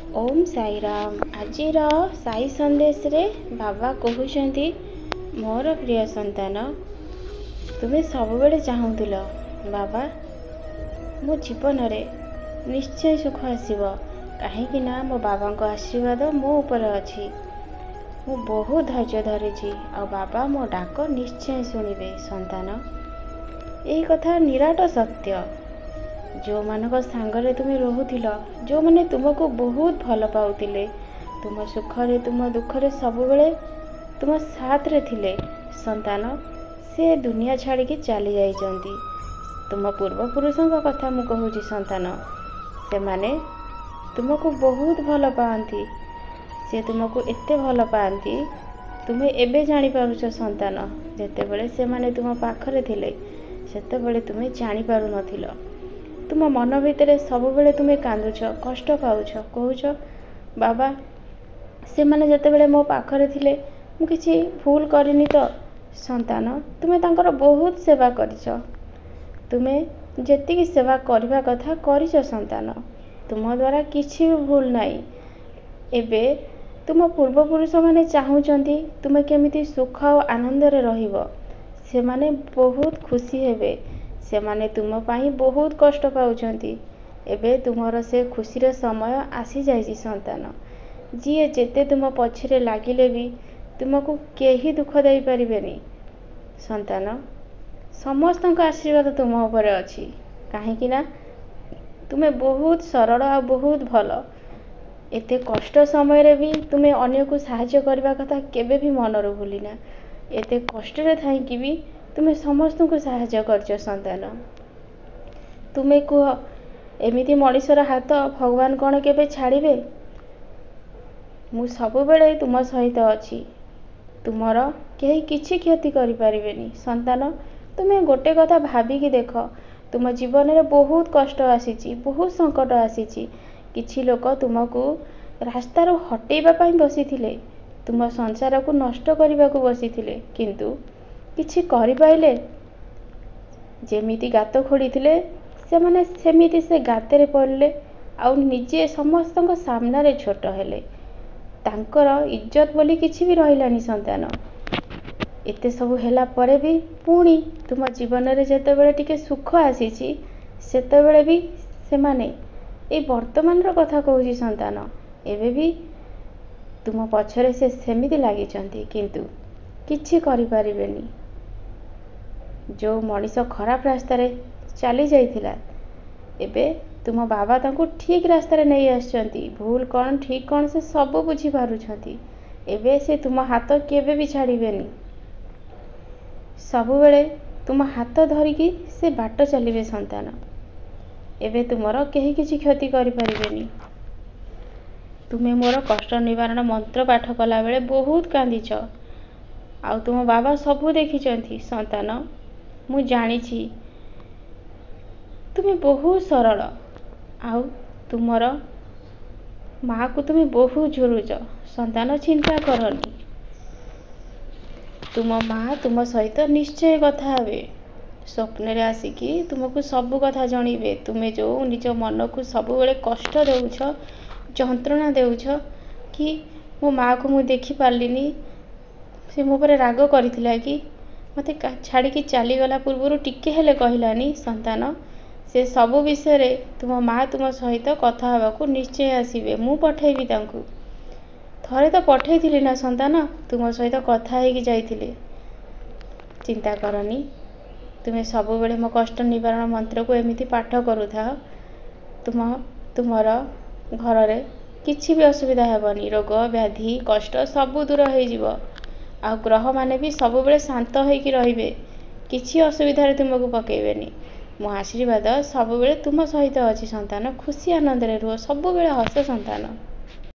ओम साई राम। आजिर साई संदेश रे बाबा कहउछंती मोर प्रिय संतान तुम्हें सब बेले चाहूल बाबा मो जीवन रे निश्चय सुख आसीबो कहीं ना मो बाबा को आशीर्वाद मो ऊपर अछि। मु बहुत धैर्य धरिछि आ बाबा मो डाक निश्चय शुणिबे संतान। यही कथा निराट सत्य। जो मानक सांगरे तुम्हें रोहुथिल, जो माने तुमको बहुत भल पाउथिले, तुम सुखरे तुम दुखरे सब बेले तुम साथ रे थिले संतान, से दुनिया छाड़ी की चली जाइछंती। तुम पूर्वपुरुषों कथा मु कहूची संतान, से माने तुमको बहुत भल पाती। से तुमको एते भल पाती तुम्हें एबे जानी पारुछ संतान। जेते बेले से माने तुम पाखरे थिले सेते बेले तुम्हें जानी पारु नथिल। तुम मन भितर सब बेले तुम्हें कांदुछ, कष्ट पाउछ, कहूछ बाबा से माने जेते बेले मो पाखरे थिले मु किछि भूल करिनी तो संतान। तुम्हें तांकर बहुत सेवा करिछ, तुम्हें जेतिकी सेवा करबा कथा करिछ संतान। तुम द्वारा किछि भी भूल नाही। एबे तुम पूर्वपुरुष माने चाहूचंती तुम केमिति सुख और आनंद रे रहिबो। से माने बहुत खुशी हेबे, से माने तुम पाई बहुत कष्ट पाउचंती। एबे तुमर से खुशीर समय आसी जाइछि संतान। जी जेते तुम पछरे लागिले भी तुमको केही दुख दे परिबेनी संतान। समस्त आशीर्वाद तुम ऊपर अछि कहीं ना तुम्हें बहुत सरल आ बहुत भल। एते कष्ट समय रे भी तुम्हें अन्य को सहाय्य करबा कथा केबे भी मनर भूलिना। एते कष्ट रे थाई कि भी तुम्हें समस्त को सहाय्य करछ संतान। तुम्हें कह एमिति मनीषर हाथ भगवान कौन केबे छाड़िबे? मु सब बेले तुम सहित अछि। तुमर केही किछि क्षति करि परिबेनी संतान। तुम्हें गोटे कथा भाबिकी देख, तुम जीवन में बहुत कष्ट आसीची, बहुत संकट आसीची। किछि लोक तुमको रास्तार हटेइबा पई बसिथिले, तुम संसार को नष्ट करने को बसिथिले, किंतु किछि करि पाइले? जेमिति गात खोड़ीथिले से माने सेमिति से गातेरे पड़ले आउ निजे समस्त सामना रे छोट हेले। तांकर इज्जत बोली किछि भी रहिलानी संतान। एते सब हेला परे भी पुणी तुम जीवन रे जेते बेले टिके सुख आसीची सेते बेले भी से माने ए वर्तमान रो कथा कहूची संतान। एबे भी तुम पछरे से सेमिति लागिचंती, किंतु किछि करि परिबेनी। जो मनीष खराब रास्ता रे चली जाइथिला, एबे तुम बाबा तांको ठीक रास्ता रे नहीं आछंती। भूल कौन ठीक कौन से सब बुझी पारुछंती। एबे से तुम हाथ केबे भी छाड़िबेनी। सब बेले तुम हाथ धरिकी से बाट चलिबे संतान। एबे तुमर केही किछि क्षति करि परिबेनी। तुम्हें मोर कष्ट निवारण मंत्र पाठ कला बेले बहुत कांदीछ, आउ तुम बाबा सबू देखिचंती संतान। मु जानिछि तुम्हें बहुत सरल, आउ तुमर माँ को तुम्हें बहुत झुरुच संतान। चिंता करनी, तुम माँ तुम सहित निश्चय कथा हेबे। स्वप्न रे आसिकी तुमको सब कथा जणीबे। तुम्हें जो निज मन को सब बेले कष्ट देउछ, जंत्रणा देउछ कि मो माँ को मु देखि पारलिनी, से मो पर राग करिथिला कि मते छाड़ी की चली गला पूर्व टिके हेले कहलानी संतान। से सब विषय रे तुम माँ तुम सहित कथा हवा को निश्चय आसीबे। मु पठेबी तांकु। थरे तो पठेइथिली ना संतान, तुम सहित कथा हेकी जाइथिले। चिंता करनी, तुम्हें सब बेले मो कष्ट निवारण मंत्र को एमिति पाठ करूथा। तुमर घर रे किछि भी असुविधा हेबनी। रोग व्याधि कष्ट सब दूर हो जिवो। आ ग्रह माने भी सब बेले शांत होइकी रहिबे, किछि असुविधा रे तुमको पकेइबेनी। मो आशीर्वाद सब बेले तुम सहित अछि संतान। खुशी आनंद रे रुह, सब बेले हस संतान।